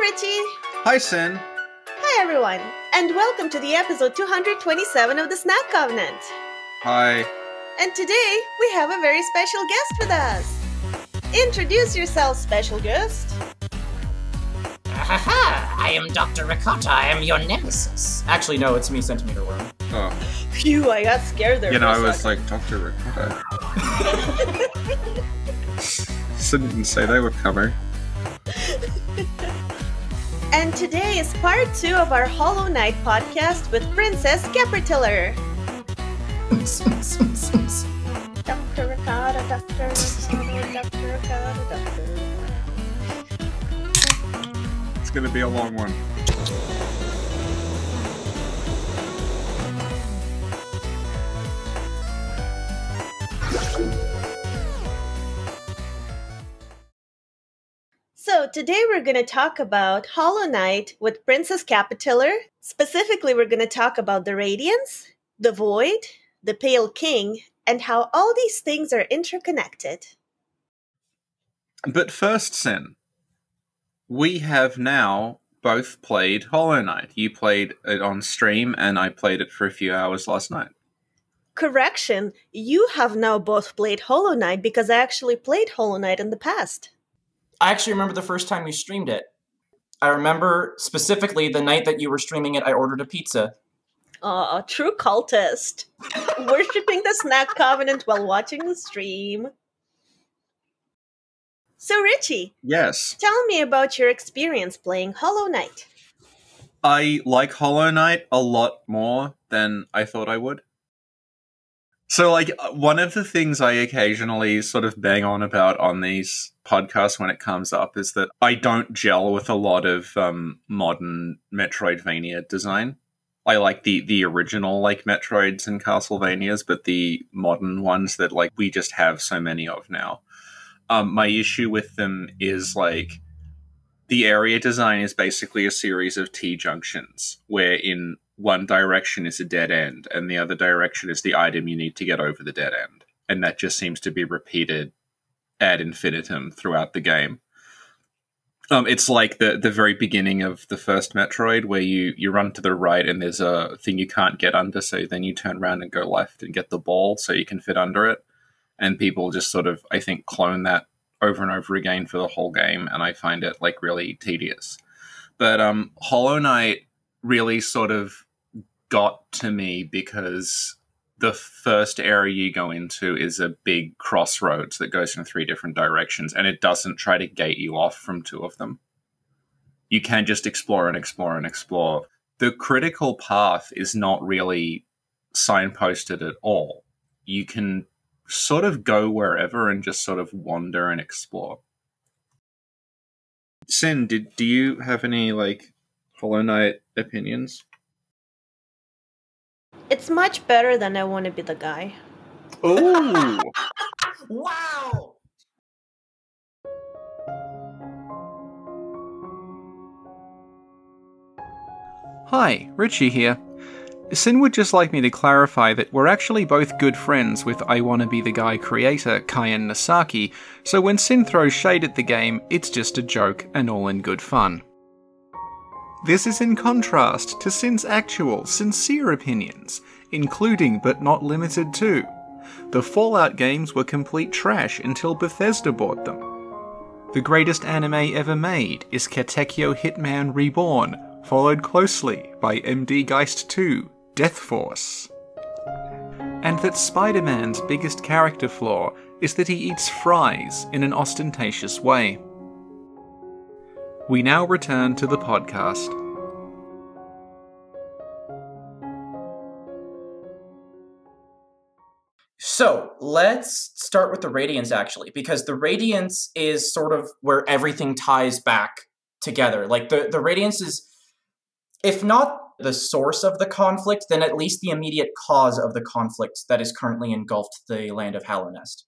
Richie! Hi, Sin. Hi, everyone, and welcome to the episode 227 of the Snack Covenant. Hi. And today, we have a very special guest with us. Introduce yourself, special guest. Ahaha! I am Dr. Ricotta. I am your nemesis. Actually, no, it's me, Centimeter Worm. Oh. Phew, I got scared there. I was like, Dr. Ricotta. Didn't say they were coming. And today is part 2 of our Hollow Knight podcast with Princess Geppertiller. Dr. Ricotta, Dr. Ricotta, Dr. Ricotta, Dr. It's gonna be a long one. So today we're going to talk about Hollow Knight with Princess Capitiller. Specifically, we're going to talk about the Radiance, the Void, the Pale King, and how all these things are interconnected. But first, Sin, we have now both played Hollow Knight. You played it on stream, and I played it for a few hours last night. Correction, you have now both played Hollow Knight because I actually played Hollow Knight in the past. I actually remember the first time you streamed it. I remember specifically the night that you were streaming it, I ordered a pizza. Aw, true cultist. Worshipping the Snack Covenant while watching the stream. So Richie. Yes. Tell me about your experience playing Hollow Knight. I like Hollow Knight a lot more than I thought I would. So, one of the things I occasionally sort of bang on about on these podcasts when it comes up is that I don't gel with a lot of modern Metroidvania design. I like the original, Metroids and Castlevanias, but the modern ones that, we just have so many of now. My issue with them is, the area design is basically a series of T-junctions, where in one direction is a dead end, and the other direction is the item you need to get over the dead end. And that just seems to be repeated ad infinitum throughout the game. It's like the very beginning of the first Metroid, where you run to the right and there's a thing you can't get under, so then you turn around and go left and get the ball so you can fit under it. And people just sort of, I think, clone that over and over again for the whole game, and I find it, really tedious. But Hollow Knight really sort of got to me because the first area you go into is a big crossroads that goes in 3 different directions, and it doesn't try to gate you off from 2 of them. You can just explore and explore and explore. The critical path is not really signposted at all. You can sort of go wherever and just sort of wander and explore. Sin, do you have any, Hollow Knight opinions? It's much better than I Want to Be the Guy. Oh! Wow! Hi, Richie here. Sin would just like me to clarify that we're actually both good friends with I Wanna Be the Guy creator Kayan Nasaki, so when Sin throws shade at the game, it's just a joke and all in good fun. This is in contrast to Sin's actual, sincere opinions, including but not limited to: the Fallout games were complete trash until Bethesda bought them. The greatest anime ever made is Katekyo Hitman Reborn, followed closely by MD Geist 2, Death Force. And that Spider-Man's biggest character flaw is that he eats fries in an ostentatious way. We now return to the podcast. So, let's start with the Radiance, actually, because the Radiance is sort of where everything ties back together. The Radiance is, if not the source of the conflict, then at least the immediate cause of the conflict that is currently engulfed the land of Hallownest.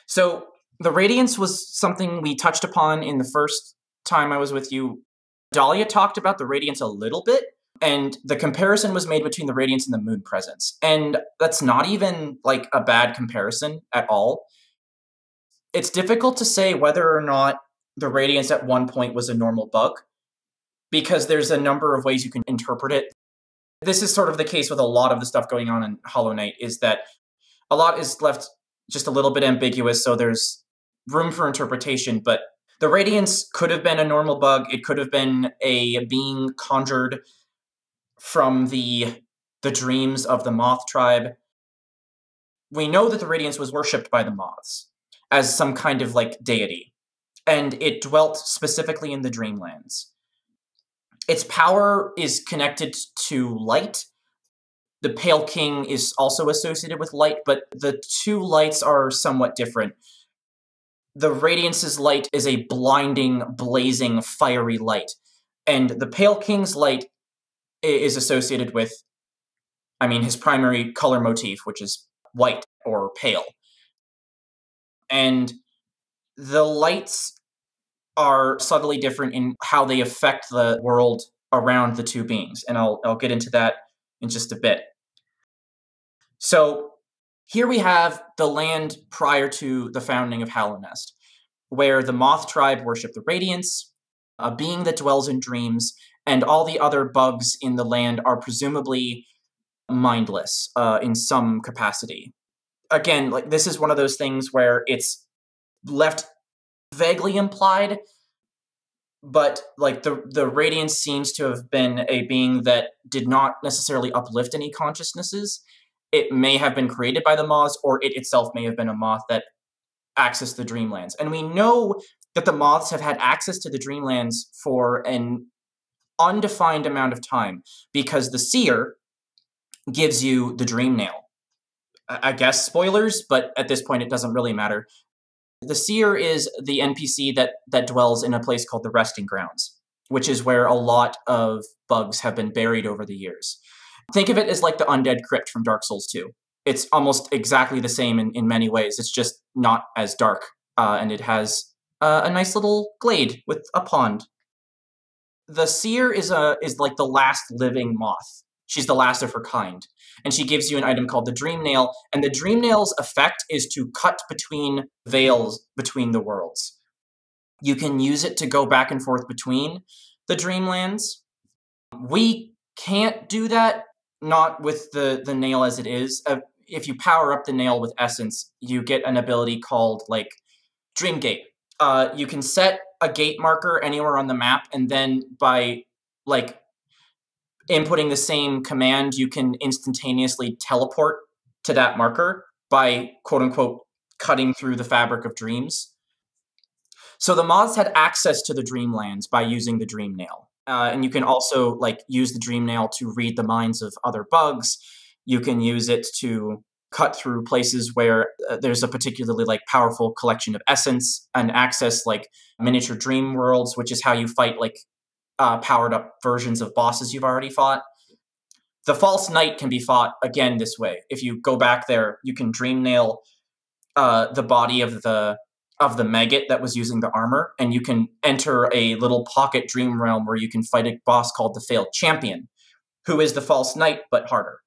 So, the Radiance was something we touched upon in the first time I was with you. Dahlia talked about the Radiance a little bit, and the comparison was made between the Radiance and the Moon Presence. And that's not even, a bad comparison at all. It's difficult to say whether or not the Radiance at one point was a normal bug, because there's a number of ways you can interpret it. This is sort of the case with a lot of the stuff going on in Hollow Knight, is that a lot is left just a little bit ambiguous, so there's room for interpretation, but the Radiance could have been a normal bug. It could have been a being conjured from the dreams of the Moth tribe. We know that the Radiance was worshipped by the Moths as some kind of, like, deity, and it dwelt specifically in the Dreamlands. Its power is connected to light. The Pale King is also associated with light, but the two lights are somewhat different. The Radiance's light is a blinding, blazing, fiery light, and the Pale King's light is associated with, I mean, his primary color motif, which is white or pale. And the lights are subtly different in how they affect the world around the two beings, and I'll get into that in just a bit. So here we have the land prior to the founding of Hallownest, where the Moth tribe worship the Radiance, a being that dwells in dreams, and all the other bugs in the land are presumably mindless in some capacity. Again, like, this is one of those things where it's left vaguely implied, but like the Radiance seems to have been a being that did not necessarily uplift any consciousnesses. It may have been created by the Moths, or it itself may have been a Moth that accessed the Dreamlands. And we know that the Moths have had access to the Dreamlands for an undefined amount of time, because the Seer gives you the Dream Nail. I guess spoilers, but at this point it doesn't really matter. The Seer is the NPC that dwells in a place called the Resting Grounds, which is where a lot of bugs have been buried over the years. Think of it as like the Undead Crypt from Dark Souls 2. It's almost exactly the same in many ways. It's just not as dark, and it has a nice little glade with a pond. The Seer is like the last living moth. She's the last of her kind, and she gives you an item called the Dream Nail, and the Dream Nail's effect is to cut between veils between the worlds. You can use it to go back and forth between the Dreamlands. We can't do that, not with the nail as it is. If you power up the nail with Essence, you get an ability called, like, Dream Gate. You can set a gate marker anywhere on the map, and then by, like, inputting the same command, you can instantaneously teleport to that marker by, quote-unquote, cutting through the fabric of dreams. So the Moths had access to the Dreamlands by using the Dream Nail. And you can also, like, use the Dream Nail to read the minds of other bugs. You can use it to cut through places where there's a particularly, like, powerful collection of essence, and access, like, miniature dream worlds, which is how you fight, like, powered up versions of bosses you've already fought. The False Knight can be fought again this way. If you go back there, you can Dream Nail the body of the maggot that was using the armor, and you can enter a little pocket dream realm where you can fight a boss called the Failed Champion, who is the False Knight, but harder.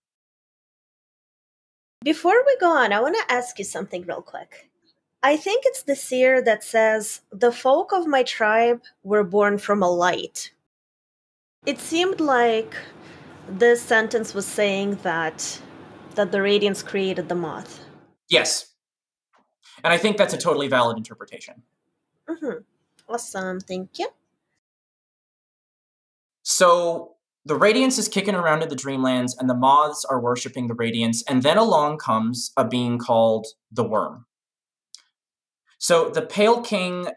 Before we go on, I want to ask you something real quick. I think it's the Seer that says, "The folk of my tribe were born from a light." It seemed like this sentence was saying that the Radiance created the Moth. Yes. And I think that's a totally valid interpretation. Mm-hmm. Awesome, thank you. So the Radiance is kicking around in the Dreamlands, and the Moths are worshipping the Radiance, and then along comes a being called the Worm. So the Pale King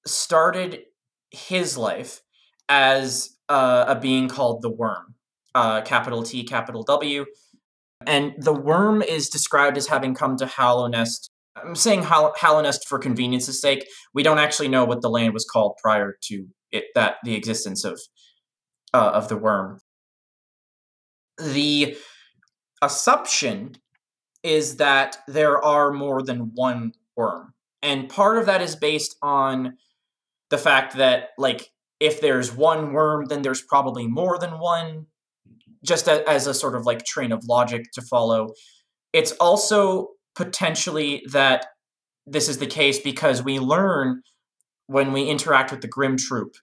started his life as a being called the Worm, capital T, capital W, and the Worm is described as having come to Hallownest. I'm saying Hallownest for convenience's sake. We don't actually know what the land was called prior to the existence of the Worm. The assumption is that there are more than one worm, and part of that is based on the fact that, like, if there's one worm, then there's probably more than one, just as a sort of, like, train of logic to follow. It's also potentially that this is the case because we learn when we interact with the Grim Troop,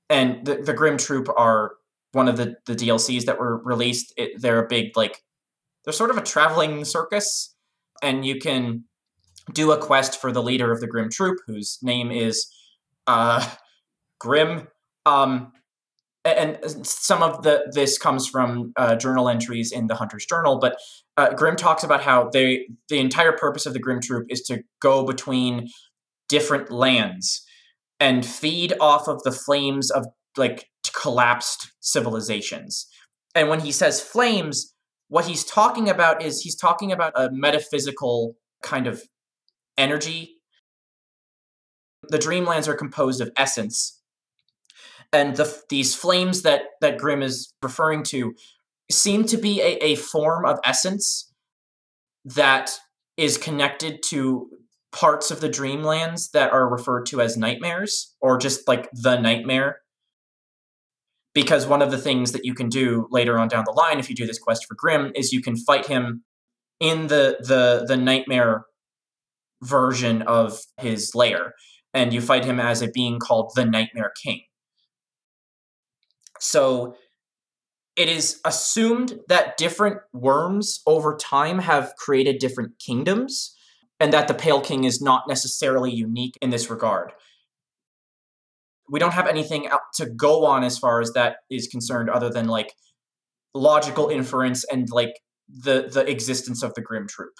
and the Grim Troop are one of the DLCs that were released. They're a big, like, they're sort of a traveling circus, and you can do a quest for the leader of the Grim Troop, whose name is Grim. And some of this comes from journal entries in the Hunter's Journal, but Grim talks about how the entire purpose of the Grim Troop is to go between different lands and feed off of the flames of, like, collapsed civilizations. And when he says flames, what he's talking about is he's talking about a metaphysical kind of energy. The Dreamlands are composed of essence, and these flames that Grim is referring to seem to be a form of essence that is connected to parts of the Dreamlands that are referred to as nightmares, or just like the nightmare. Because one of the things that you can do later on down the line, if you do this quest for Grim, is you can fight him in the nightmare version of his lair, and you fight him as a being called the Nightmare King. So it is assumed that different worms over time have created different kingdoms, and that the Pale King is not necessarily unique in this regard. We don't have anything to go on as far as that is concerned, other than, like, logical inference and, like, the existence of the Grim Troop.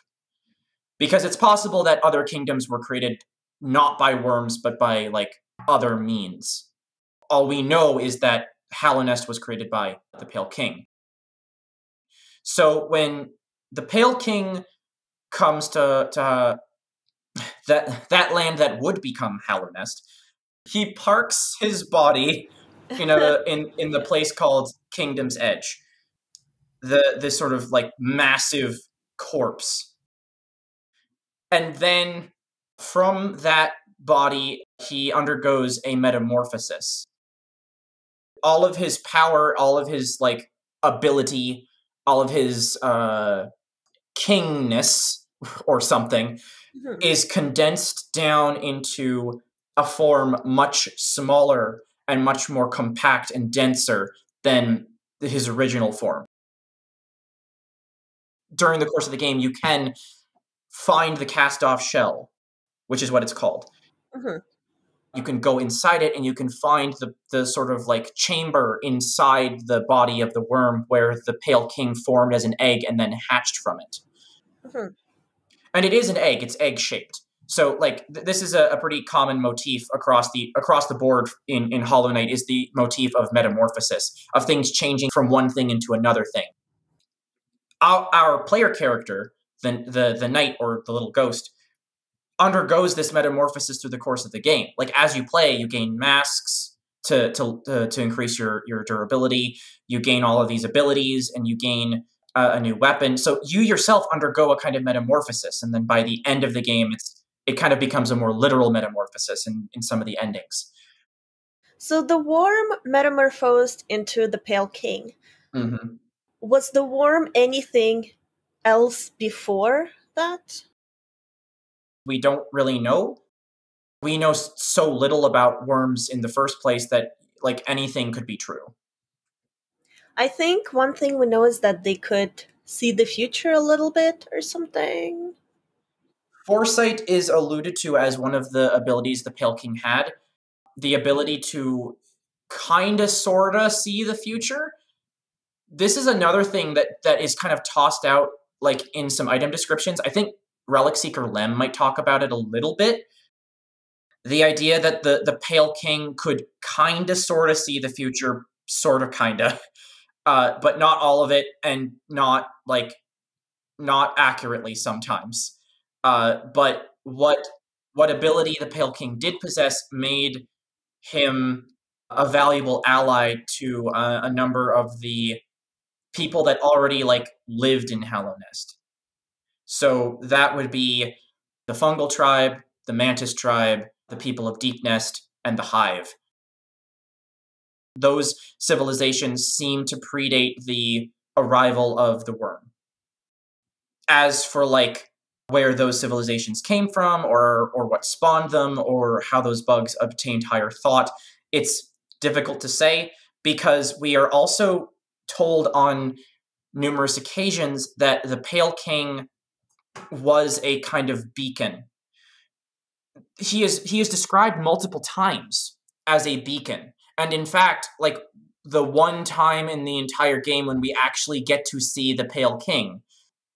Because it's possible that other kingdoms were created not by worms, but by, like, other means. All we know is that Hallownest was created by the Pale King. So when the Pale King comes to that land that would become Hallownest, he parks his body in the place called Kingdom's Edge. This sort of, like, massive corpse. And then from that body, he undergoes a metamorphosis. All of his power, all of his, like, ability, all of his kingness or something is condensed down into a form much smaller and much more compact and denser than his original form. During the course of the game, you can find the cast-off shell, which is what it's called. You can go inside it, and you can find the sort of, like, chamber inside the body of the worm where the Pale King formed as an egg and then hatched from it. And it is an egg. It's egg-shaped. So, like, this is a pretty common motif across the board in Hollow Knight, is the motif of metamorphosis, of things changing from one thing into another thing. Our player character, the knight, or the little ghost, undergoes this metamorphosis through the course of the game. Like, as you play, you gain masks to increase your durability. You gain all of these abilities, and you gain a new weapon. So you yourself undergo a kind of metamorphosis, and then by the end of the game, it kind of becomes a more literal metamorphosis in some of the endings. So the worm metamorphosed into the Pale King. Was the worm anything else before that? We don't really know. We know so little about worms in the first place that, like, anything could be true. I think one thing we know is that they could see the future a little bit or something. Foresight is alluded to as one of the abilities the Pale King had. The ability to kinda, sorta see the future. This is another thing that is kind of tossed out, like, in some item descriptions. I think Relic Seeker Lem might talk about it a little bit. The idea that the Pale King could kinda, sorta see the future, sorta, kinda, but not all of it, and not accurately sometimes. But what ability the Pale King did possess made him a valuable ally to a number of the people that already, like, lived in Hallownest. So that would be the Fungal Tribe, the Mantis Tribe, the people of Deep Nest, and the Hive. Those civilizations seem to predate the arrival of the worm. As for, like, where those civilizations came from, or what spawned them, or how those bugs obtained higher thought. It's difficult to say, because we are also told on numerous occasions that the Pale King was a kind of beacon. He is described multiple times as a beacon. And in fact, like, the one time in the entire game when we actually get to see the Pale King,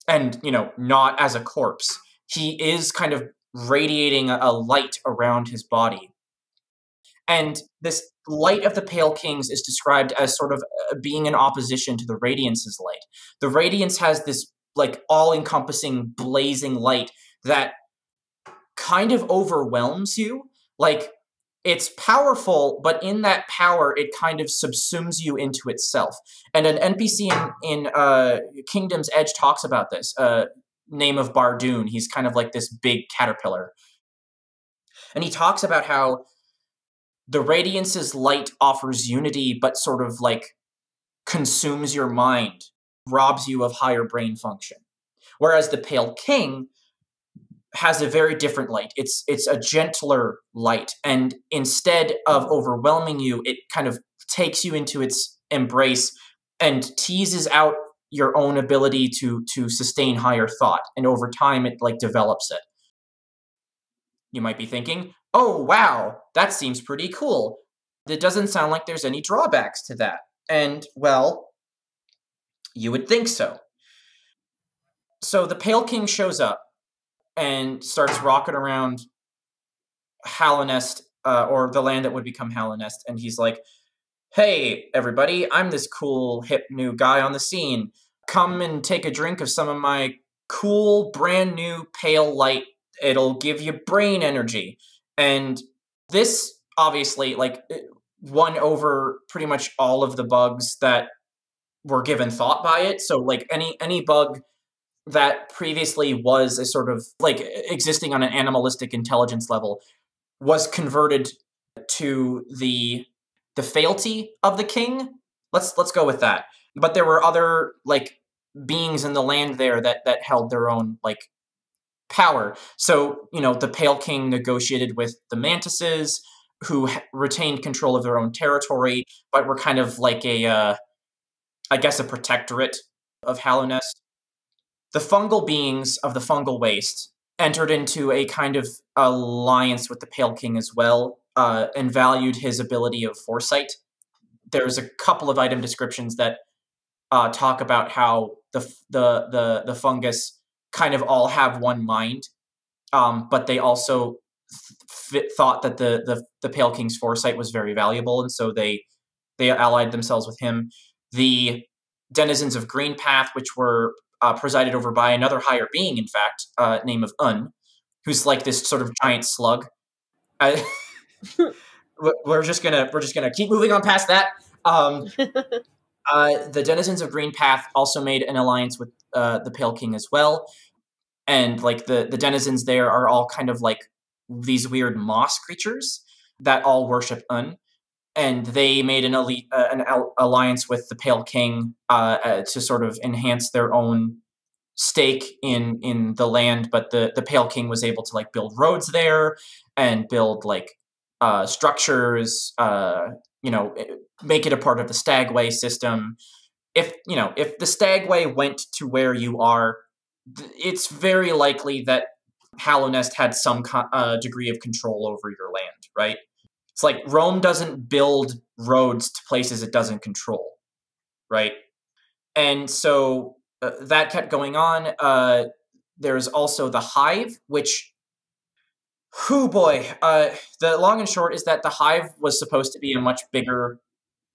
and, you know, not as a corpse, he is kind of radiating a light around his body. And this light of the Pale Kings is described as sort of being in opposition to the Radiance's light. The Radiance has this, like, all-encompassing, blazing light that kind of overwhelms you. Like, it's powerful, but in that power, it kind of subsumes you into itself. And an NPC in Kingdom's Edge talks about this. Name of Bardoon. He's kind of like this big caterpillar. And he talks about how the Radiance's light offers unity, but sort of like consumes your mind, robs you of higher brain function. Whereas the Pale King has a very different light. It's a gentler light, and instead of overwhelming you, it kind of takes you into its embrace and teases out your own ability to sustain higher thought, and over time it like develops it. You might be thinking, oh wow, that seems pretty cool. It doesn't sound like there's any drawbacks to that. And, well, you would think so. So the Pale King shows up and starts rocking around Hallownest, or the land that would become Hallownest, and he's like, hey, everybody, I'm this cool, hip, new guy on the scene. Come and take a drink of some of my cool, brand new pale light. It'll give you brain energy. And this, obviously, like, won over pretty much all of the bugs that were given thought by it. So, like, any bug that previously was a sort of, like, existing on an animalistic intelligence level was converted to the fealty of the king. Let's go with that. But there were other, like, beings in the land there that held their own, like, power. So, you know, the Pale King negotiated with the Mantises, who retained control of their own territory, but were kind of like a protectorate of Hallownest. The fungal beings of the fungal waste entered into a kind of alliance with the Pale King as well, and valued his ability of foresight. There's a couple of item descriptions that talk about how the fungus kind of all have one mind, but they also thought that the Pale King's foresight was very valuable, and so they allied themselves with him. The denizens of Greenpath, which were presided over by another higher being, in fact, name of Un, who's like this sort of giant slug. We're just gonna keep moving on past that. The denizens of Greenpath also made an alliance with the Pale King as well, and like the denizens there are all kind of like these weird moss creatures that all worship Un, and they made an alliance with the Pale King to sort of enhance their own stake in the land. But the Pale King was able to like build roads there and build like structures, make it a part of the Stagway system. If the Stagway went to where you are, it's very likely that Hallownest had some degree of control over your land, right? It's like Rome doesn't build roads to places it doesn't control, right? And so that kept going on. There's also the Hive, which, the long and short is that the Hive was supposed to be a much bigger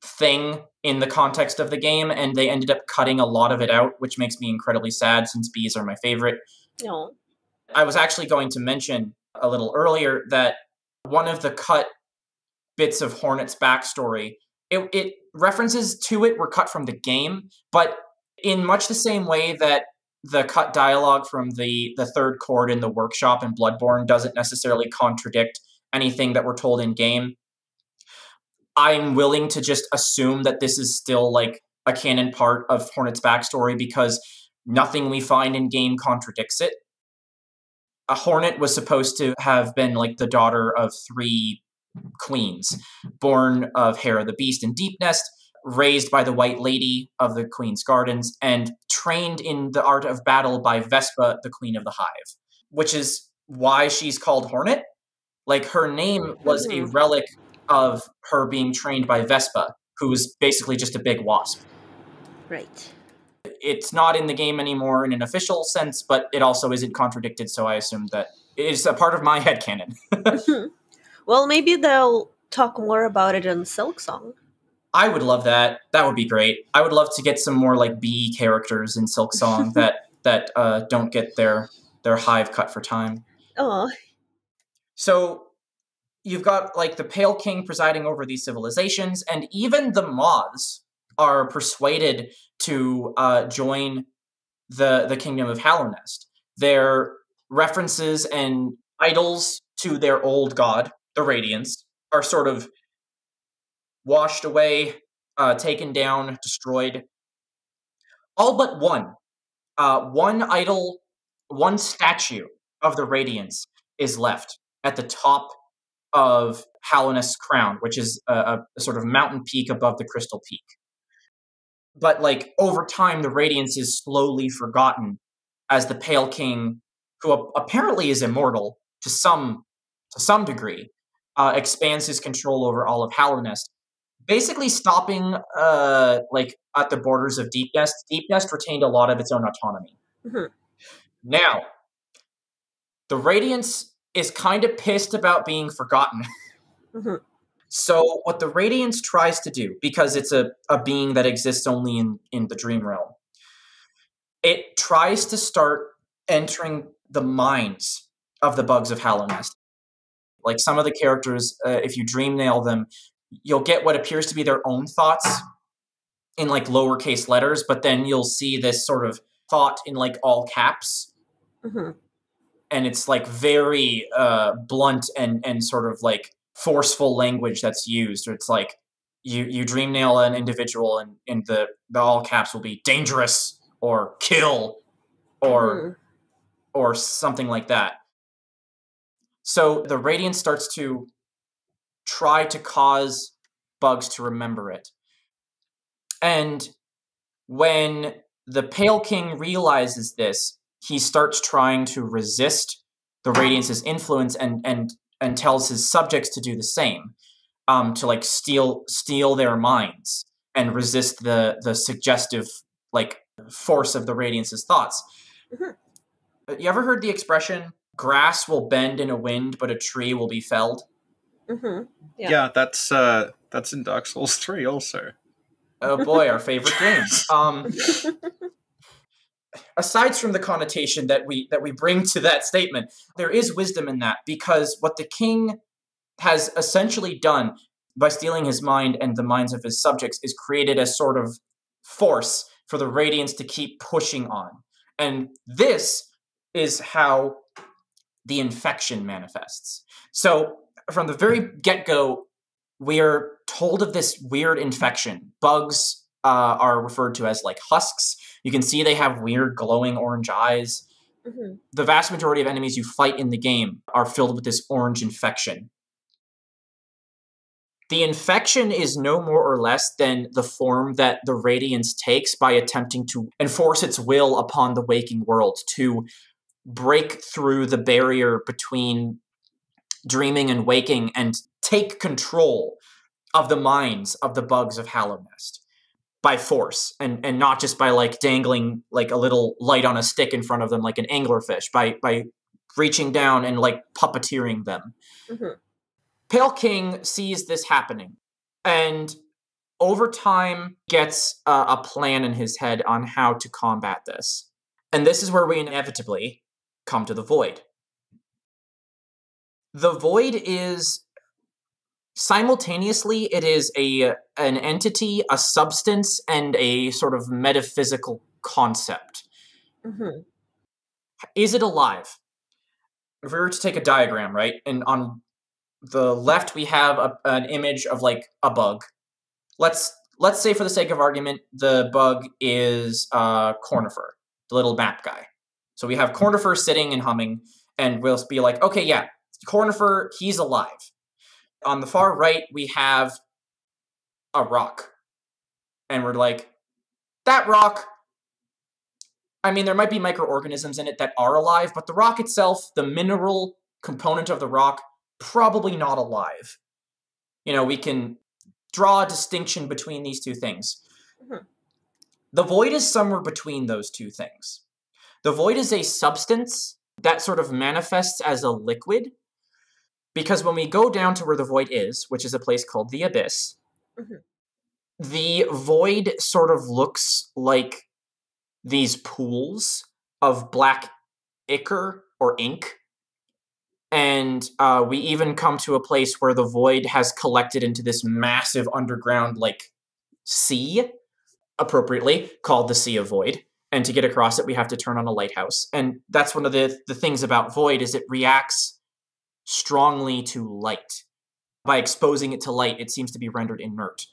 thing in the context of the game, and they ended up cutting a lot of it out, which makes me incredibly sad since bees are my favorite. No. I was actually going to mention a little earlier that one of the cut bits of Hornet's backstory, it references to it were cut from the game, but in much the same way that the cut dialogue from the third chord in the workshop in Bloodborne doesn't necessarily contradict anything that we're told in game, I'm willing to just assume that this is still like a canon part of Hornet's backstory because nothing we find in game contradicts it. a Hornet was supposed to have been like the daughter of 3 queens, born of Hera the Beast in Deep Nest, raised by the White Lady of the Queen's Gardens, and trained in the art of battle by Vespa, the Queen of the Hive, which is why she's called Hornet. Like, her name was a relic of her being trained by Vespa, who was basically just a big wasp. Right. It's not in the game anymore in an official sense, but it also isn't contradicted, so I assume that it is a part of my headcanon. Well, maybe they'll talk more about it in Silksong. I would love that. That would be great. I would love to get some more like bee characters in Silksong that don't get their hive cut for time. Oh. So you've got like the Pale King presiding over these civilizations, and even the moths are persuaded to join the kingdom of Hallownest. Their references and idols to their old god, the Radiants, are sort of washed away, taken down, destroyed. All but one. One idol, one statue of the Radiants is left at the top of Hallownest's crown, which is a sort of mountain peak above the Crystal Peak. But like over time, the Radiance is slowly forgotten as the Pale King, who apparently is immortal to some degree, expands his control over all of Hallownest, basically stopping like at the borders of Deep Nest. Deep Nest retained a lot of its own autonomy. Mm-hmm. Now, the Radiance is kind of pissed about being forgotten. Mm-hmm. So what the Radiance tries to do, because it's a being that exists only in the Dream Realm, it tries to start entering the minds of the bugs of Hallownest. Like some of the characters, if you dream nail them, you'll get what appears to be their own thoughts in like lowercase letters, but then you'll see this sort of thought in like all caps. Mm-hmm. And it's like very blunt and sort of like forceful language that's used. Or it's like you dream nail an individual and the all caps will be dangerous or kill or something like that. So the Radiance starts to try to cause bugs to remember it. And when the Pale King realizes this, he starts trying to resist the Radiance's influence and tells his subjects to do the same, to like steal their minds and resist the suggestive like force of the Radiance's thoughts. Mm-hmm. You ever heard the expression, grass will bend in a wind, but a tree will be felled? Mm-hmm. Yeah, that's in Dark Souls 3 also. Oh boy, our favorite game. Aside from the connotation that we bring to that statement, there is wisdom in that, because what the king has essentially done by stealing his mind and the minds of his subjects is created a sort of force for the Radiance to keep pushing on. And this is how the infection manifests. So from the very get-go, we are told of this weird infection. Bugs are referred to as like husks. You can see they have weird glowing orange eyes. Mm-hmm. The vast majority of enemies you fight in the game are filled with this orange infection. The infection is no more or less than the form that the Radiance takes by attempting to enforce its will upon the waking world, to break through the barrier between dreaming and waking and take control of the minds of the bugs of Hallownest by force, and not just by like dangling like a little light on a stick in front of them like an anglerfish, by reaching down and like puppeteering them. Mm-hmm. Pale King sees this happening and over time gets a plan in his head on how to combat this. And this is where we inevitably come to the Void. The Void is simultaneously, it is an entity, a substance, and a sort of metaphysical concept. Mm-hmm. Is it alive? If we were to take a diagram, right, and on the left we have an image of like a bug. Let's say for the sake of argument, the bug is Cornifer, the little map guy. So we have Cornifer sitting and humming, and we'll be like, okay, yeah, Cornifer, he's alive. On the far right, we have a rock. And we're like, that rock, I mean, there might be microorganisms in it that are alive, but the rock itself, the mineral component of the rock, probably not alive. We can draw a distinction between these two things. Mhm. The void is somewhere between those two things. The void is a substance that sort of manifests as a liquid, because when we go down to where the void is, which is a place called the Abyss, Mhm. the void sort of looks like these pools of black ichor or ink. And we even come to a place where the void has collected into this massive underground, sea, appropriately called the Sea of Void. And to get across it, we have to turn on a lighthouse. And that's one of the things about void, is it reacts strongly to light. By exposing it to light, it seems to be rendered inert.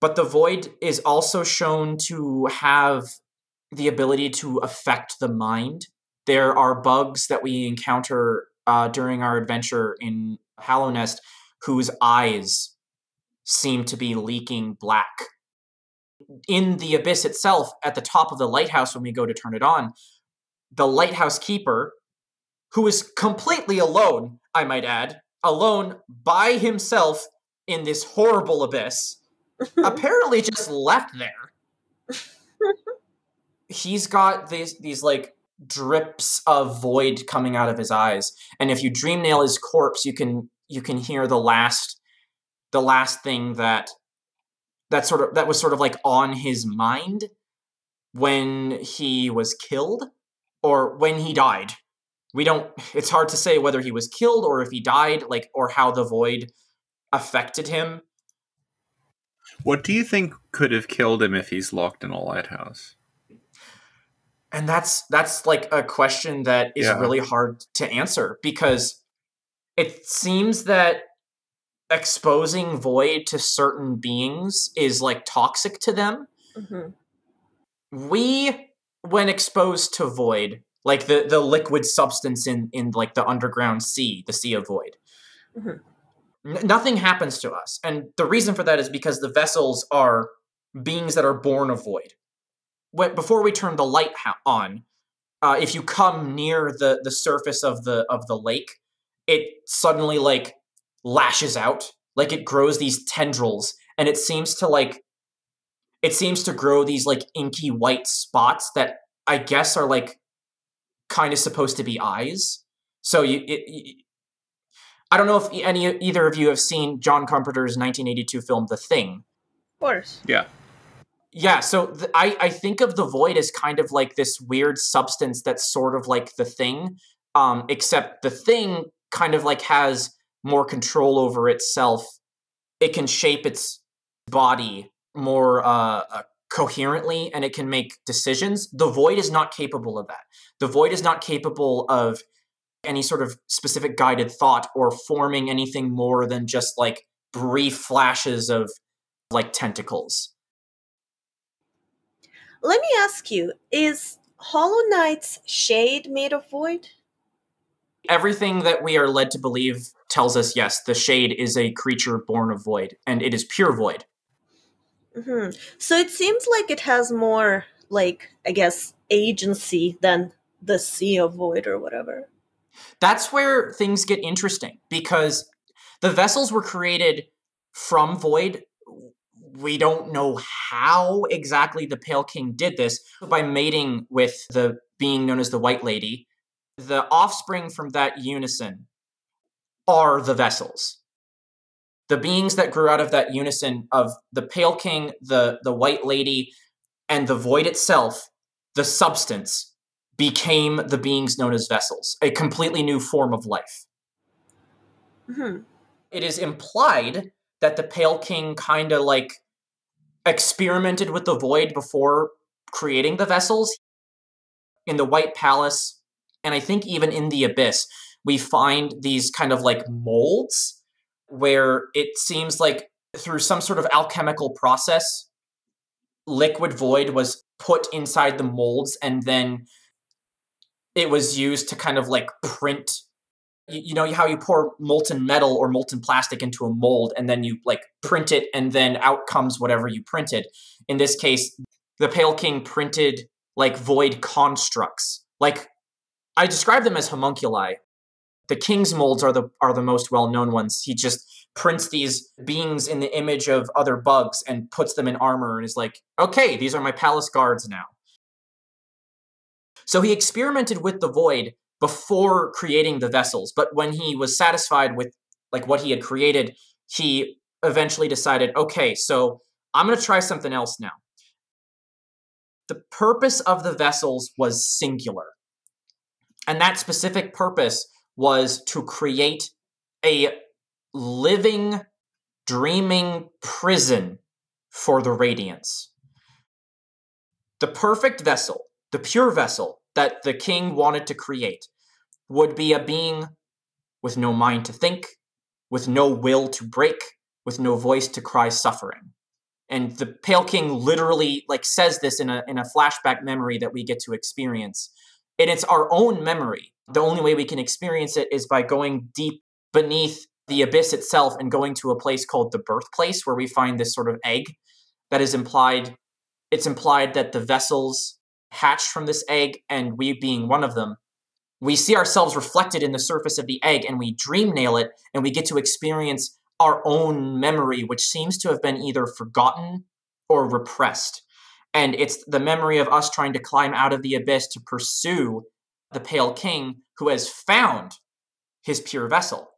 But the void is also shown to have the ability to affect the mind. There are bugs that we encounter during our adventure in Hallownest whose eyes seem to be leaking black. In the Abyss itself, at the top of the lighthouse when we go to turn it on, the lighthouse keeper, who is completely alone, I might add, alone by himself in this horrible abyss, apparently just left there. He's got these drips of void coming out of his eyes, and if you dream nail his corpse, you can hear the last thing that was sort of like on his mind when he was killed or when he died. It's hard to say whether he was killed or if he died, or how the void affected him. What do you think could have killed him if he's locked in a lighthouse? And that's a question that is really hard to answer, because it seems that exposing void to certain beings is toxic to them. Mm-hmm. We, when exposed to void, the liquid substance in the underground sea, the Sea of Void, Mm-hmm. Nothing happens to us. And the reason for that is because the vessels are beings that are born of void. Before we turn the light on, if you come near the surface of the lake, it suddenly lashes out, it grows these tendrils, and it seems to grow these inky white spots that I guess are kind of supposed to be eyes. So I don't know if either of you have seen John Carpenter's 1982 film The Thing. Of course. Yeah. Yeah, so I think of the void as kind of this weird substance that's sort of like the Thing, except the Thing kind of has more control over itself. It can shape its body more coherently, and it can make decisions. The void is not capable of that. The void is not capable of any sort of specific guided thought or forming anything more than just brief flashes of tentacles. Let me ask you, is Hollow Knight's shade made of void? Everything that we are led to believe tells us, yes, the shade is a creature born of void, and it is pure void. Mm-hmm. So it seems like it has more, I guess, agency than the Sea of Void or whatever. That's where things get interesting, because the vessels were created from void. We don't know how exactly the Pale King did this. By mating with the being known as the White Lady, the offspring from that unison are the vessels. The beings that grew out of that unison of the Pale King, the White Lady, and the void itself, the substance, became the beings known as vessels, a completely new form of life. Mm-hmm. It is implied that the Pale King kind of experimented with the void before creating the vessels. In the White Palace, and I think even in the Abyss, we find these kind of molds where it seems through some sort of alchemical process, liquid void was put inside the molds, and then it was used to kind of like print. You know how you pour molten metal or molten plastic into a mold and then you like print it and then out comes whatever you printed. In this case, the Pale King printed like void constructs. Like I describe them as homunculi. The king's molds are the most well-known ones. He just prints these beings in the image of other bugs and puts them in armor and is like, okay, these are my palace guards now. So he experimented with the void before creating the vessels, but when he was satisfied with like what he had created, he eventually decided, okay, so I'm going to try something else now. The purpose of the vessels was singular. And that specific purpose was to create a living, dreaming prison for the Radiants. The perfect vessel, the pure vessel that the king wanted to create, would be a being with no mind to think, with no will to break, with no voice to cry suffering. And the Pale King literally like says this in a flashback memory that we get to experience. And it's our own memory. The only way we can experience it is by going deep beneath the abyss itself and going to a place called the birthplace, where we find this sort of egg that is implied. It's implied that the vessels hatched from this egg, and we being one of them, we see ourselves reflected in the surface of the egg, and we dream nail it, and we get to experience our own memory, which seems to have been either forgotten or repressed. And it's the memory of us trying to climb out of the abyss to pursue the Pale King, who has found his pure vessel.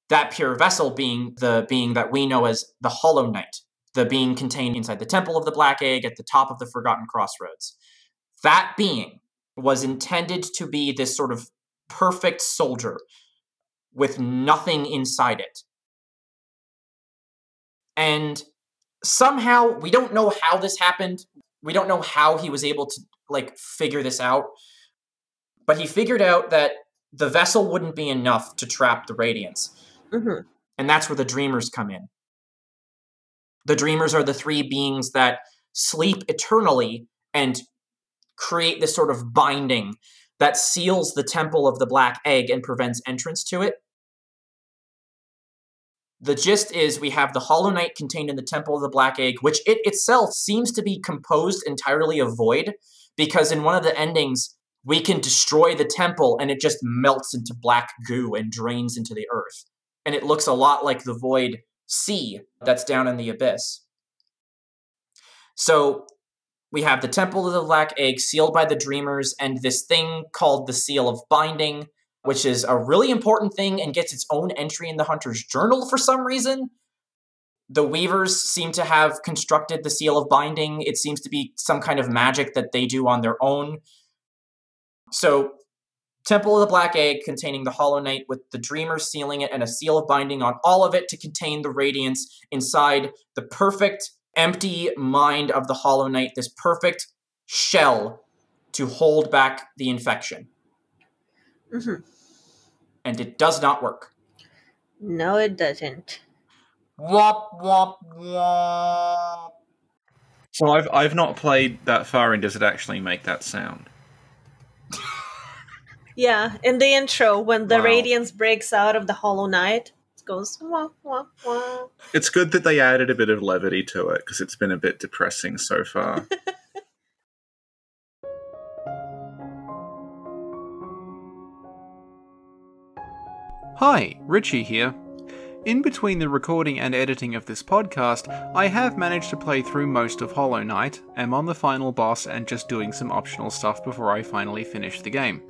That pure vessel being the being that we know as the Hollow Knight, the being contained inside the Temple of the Black Egg at the top of the Forgotten Crossroads. That being was intended to be this sort of perfect soldier with nothing inside it. And somehow, we don't know how this happened. We don't know how he was able to like figure this out. But he figured out that the vessel wouldn't be enough to trap the Radiants. Mm-hmm. And that's where the Dreamers come in. The Dreamers are the three beings that sleep eternally and create this sort of binding that seals the Temple of the Black Egg and prevents entrance to it. The gist is we have the Hollow Knight contained in the Temple of the Black Egg, which it itself seems to be composed entirely of void, because in one of the endings, we can destroy the temple and it just melts into black goo and drains into the earth. And it looks a lot like the void sea that's down in the abyss. So we have the Temple of the Black Egg sealed by the Dreamers and this thing called the Seal of Binding, which is a really important thing and gets its own entry in the Hunter's Journal for some reason. The Weavers seem to have constructed the Seal of Binding. It seems to be some kind of magic that they do on their own. So, Temple of the Black Egg containing the Hollow Knight with the Dreamers sealing it and a Seal of Binding on all of it to contain the Radiants inside the perfect empty mind of the Hollow Knight, this perfect shell to hold back the infection. Mm-hmm. And it does not work. No, it doesn't. Wop, wop, wop. So I've not played that far, and does it actually make that sound? Yeah, in the intro, when the Wow. Radiance breaks out of the Hollow Knight, it goes wah, wah, wah. It's good that they added a bit of levity to it, because it's been a bit depressing so far. Hi, Richie here. In between the recording and editing of this podcast, I have managed to play through most of Hollow Knight, am on the final boss and just doing some optional stuff before I finally finish the game.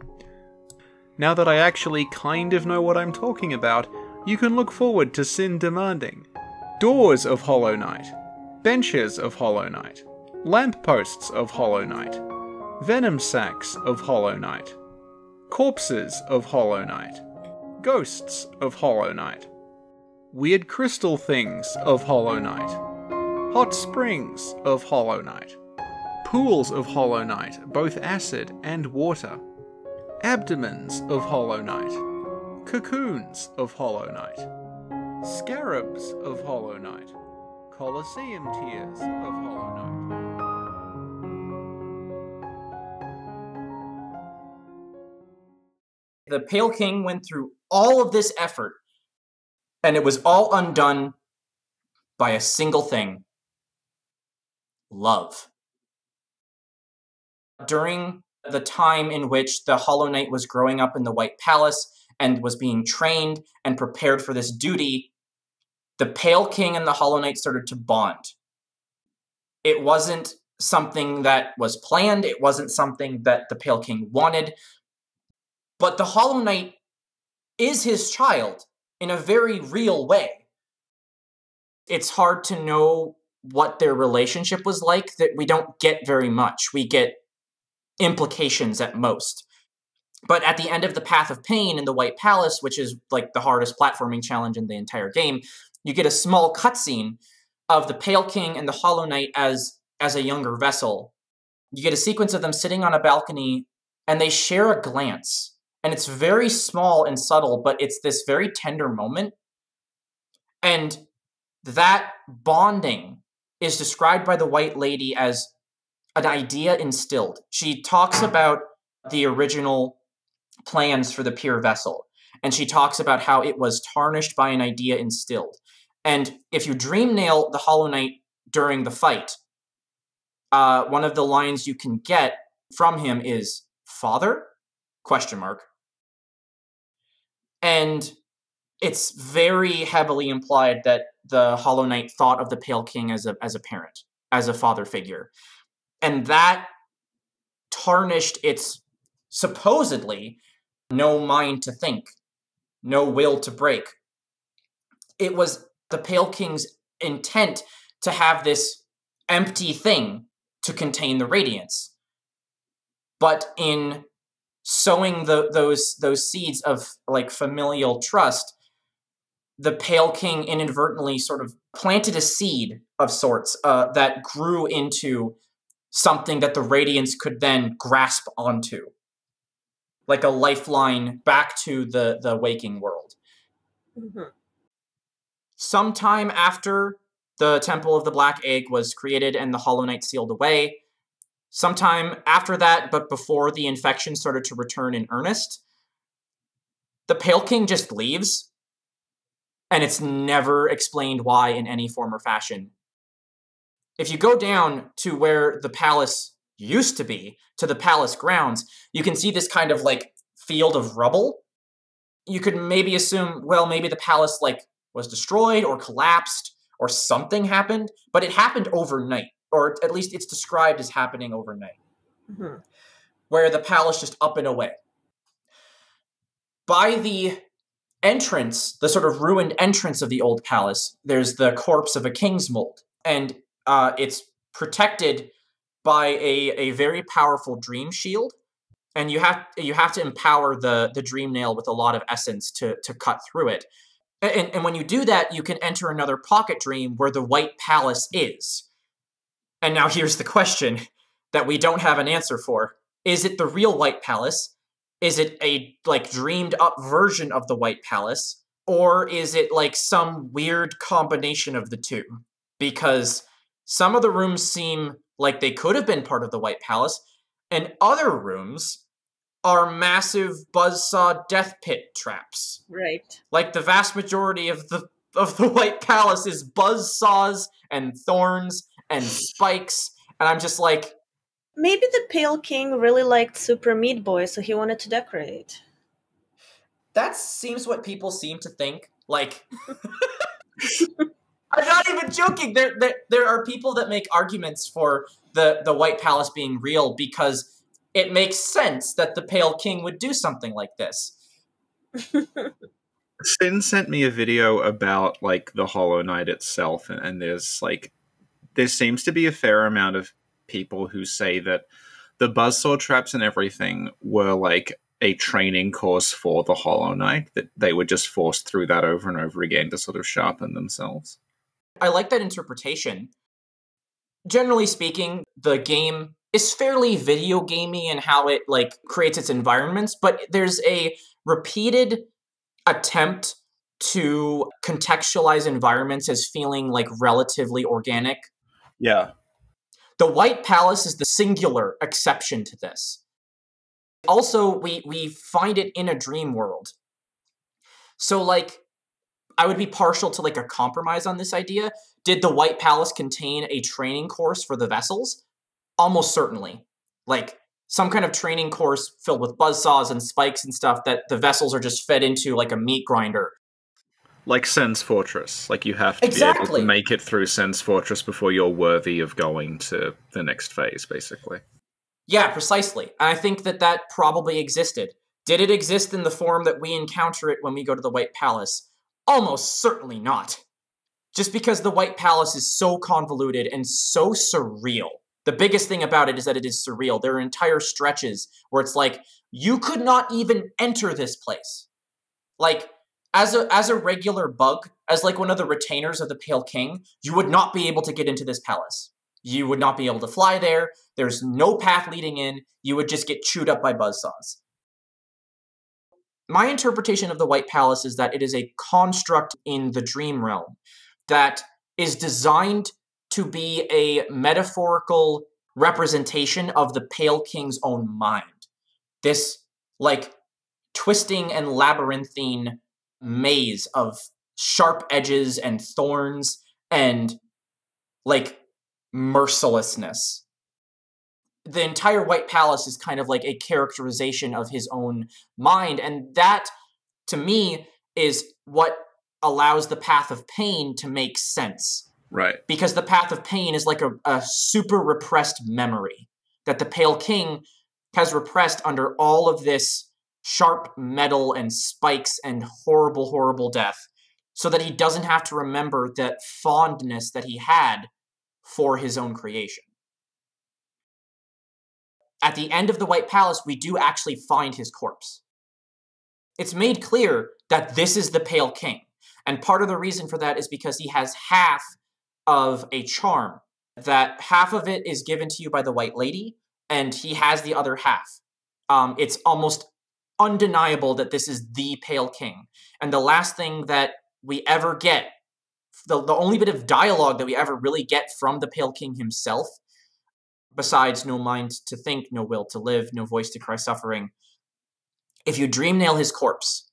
Now that I actually kind of know what I'm talking about, you can look forward to Sin demanding doors of Hollow Knight, benches of Hollow Knight, lampposts of Hollow Knight, venom sacks of Hollow Knight, corpses of Hollow Knight, ghosts of Hollow Knight, weird crystal things of Hollow Knight, hot springs of Hollow Knight, pools of Hollow Knight, both acid and water, abdomens of Hollow Knight, cocoons of Hollow Knight, scarabs of Hollow Knight, Colosseum tears of Hollow Knight. The Pale King went through all of this effort, and it was all undone by a single thing: love. During the time in which the Hollow Knight was growing up in the White Palace and was being trained and prepared for this duty, the Pale King and the Hollow Knight started to bond. It wasn't something that was planned. It wasn't something that the Pale King wanted. But the Hollow Knight is his child in a very real way. It's hard to know what their relationship was like, that we don't get very much. We get implications at most. But at the end of the Path of Pain in the White Palace, which is like the hardest platforming challenge in the entire game, you get a small cutscene of the Pale King and the Hollow Knight as a younger vessel. You get a sequence of them sitting on a balcony, and they share a glance. And it's very small and subtle, but it's this very tender moment. And that bonding is described by the White Lady as an idea instilled. She talks about the original plans for the pure vessel, and she talks about how it was tarnished by an idea instilled. And if you dream nail the Hollow Knight during the fight, one of the lines you can get from him is "Father?" ? And it's very heavily implied that the Hollow Knight thought of the Pale King as a parent, as a father figure. And that tarnished its supposedly no mind to think, no will to break. It was the Pale King's intent to have this empty thing to contain the radiance. But in sowing those seeds of like familial trust, the Pale King inadvertently sort of planted a seed of sorts that grew into something that the Radiance could then grasp onto, like a lifeline back to the waking world. Mm-hmm. Sometime after the Temple of the Black Egg was created and the Hollow Knight sealed away, sometime after that, but before the infection started to return in earnest, the Pale King just leaves, and it's never explained why in any form or fashion. If you go down to where the palace used to be, to the palace grounds, you can see this kind of like field of rubble. You could maybe assume, well, maybe the palace like was destroyed or collapsed or something happened, but it happened overnight, or at least it's described as happening overnight, Mm-hmm. where the palace just up and away. By the entrance, the sort of ruined entrance of the old palace, there's the corpse of a king's mold, and it's protected by a very powerful dream shield, and you have to empower the dream nail with a lot of essence to cut through it. And when you do that, you can enter another pocket dream where the White Palace is. And now here's the question that we don't have an answer for. Is it the real White Palace? Is it a like dreamed up version of the White Palace? Or is it like some weird combination of the two? Because some of the rooms seem like they could have been part of the White Palace, and other rooms are massive buzzsaw death pit traps. Right. Like the vast majority of the White Palace is buzzsaws and thorns and spikes, and I'm just like, Maybe the Pale King really liked Super Meat Boy, so he wanted to decorate. that seems what people seem to think. Like, I'm not even joking. There are people that make arguments for the White Palace being real because it makes sense that the Pale King would do something like this. Sin sent me a video about like the Hollow Knight itself, and there seems to be a fair amount of people who say that the buzzsaw traps and everything were like a training course for the Hollow Knight, that they were just forced through that over and over again to sort of sharpen themselves. I like that interpretation. Generally speaking, the game is fairly video gamey in how it like creates its environments, but there's a repeated attempt to contextualize environments as feeling like relatively organic. Yeah. The White Palace is the singular exception to this. Also, we find it in a dream world. So, like, I would be partial to, like, a compromise on this idea. Did the White Palace contain a training course for the vessels? Almost certainly. Like, some kind of training course filled with buzzsaws and spikes and stuff that the vessels are just fed into like a meat grinder. Like Sen's Fortress. Like, you have to be able to make it through Sen's Fortress before you're worthy of going to the next phase, basically. Yeah, precisely. I think that probably existed. Did it exist in the form that we encounter it when we go to the White Palace? Almost certainly not. Just because the White Palace is so convoluted and so surreal. The biggest thing about it is that it is surreal. There are entire stretches where it's like, you could not even enter this place. Like, as a regular bug, as like one of the retainers of the Pale King, you would not be able to get into this palace. You would not be able to fly there. There's no path leading in. You would just get chewed up by buzzsaws. My interpretation of the White Palace is that it is a construct in the dream realm that is designed to be a metaphorical representation of the Pale King's own mind. This, like, twisting and labyrinthine maze of sharp edges and thorns and, like, mercilessness. The entire White Palace is kind of like a characterization of his own mind, and that, to me, is what allows the Path of Pain to make sense. Right. Because the Path of Pain is like a super repressed memory that the Pale King has repressed under all of this sharp metal and spikes and horrible, horrible death, so that he doesn't have to remember that fondness that he had for his own creation. At the end of the White Palace, we do actually find his corpse. It's made clear that this is the Pale King, and part of the reason for that is because he has half of a charm. That half of it is given to you by the White Lady, and he has the other half. It's almost undeniable that this is the Pale King. And the last thing that we ever get, the only bit of dialogue that we ever really get from the Pale King himself, besides no mind to think, no will to live, no voice to cry suffering, if you dream nail his corpse,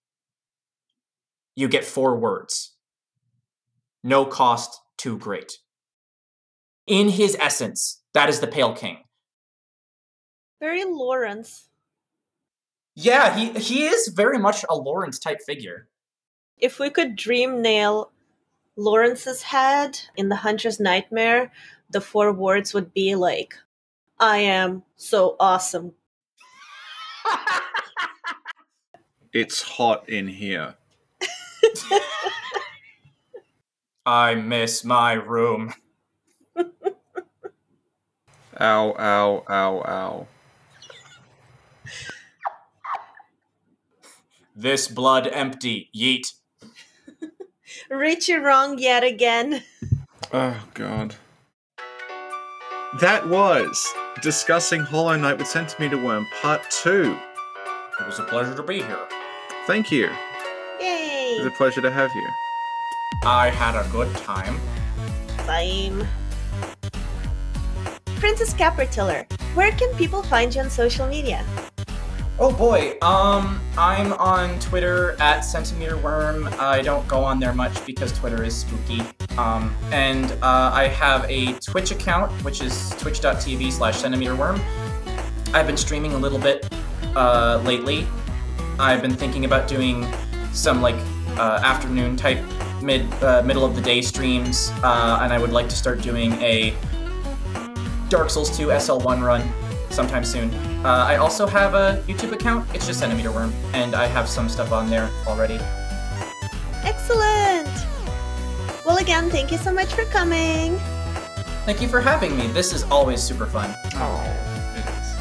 you get 4 words. No cost too great. In his essence, that is the Pale King. Very Lawrence. Yeah, he is very much a Lawrence type figure. If we could dream nail Lawrence's head in The Hunter's Nightmare, the 4 words would be like, I am so awesome. It's hot in here. I miss my room. Ow, ow, ow, ow. This blood empty, yeet. Richie wrong yet again. Oh, God. That was discussing Hollow Knight with Centimeter Worm Part 2. It was a pleasure to be here. Thank you. Yay! It was a pleasure to have you. I had a good time. Same. Princess Capertiller, where can people find you on social media? Oh boy, I'm on Twitter at CentimeterWorm. I don't go on there much because Twitter is spooky. And I have a Twitch account, which is twitch.tv/CentimeterWorm. I've been streaming a little bit lately. I've been thinking about doing some like afternoon type middle of the day streams, and I would like to start doing a Dark Souls 2 SL1 run sometime soon. I also have a YouTube account. It's just Centimeter Worm, and I have some stuff on there already. Excellent! Well, again, thank you so much for coming. Thank you for having me. This is always super fun. Oh, it is.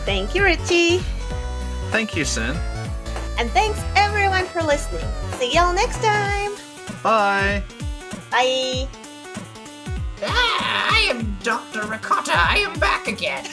Thank you, Richie. Thank you, Sin. And thanks everyone for listening. See y'all next time. Bye. Bye. I am Dr. Ricotta. I am back again.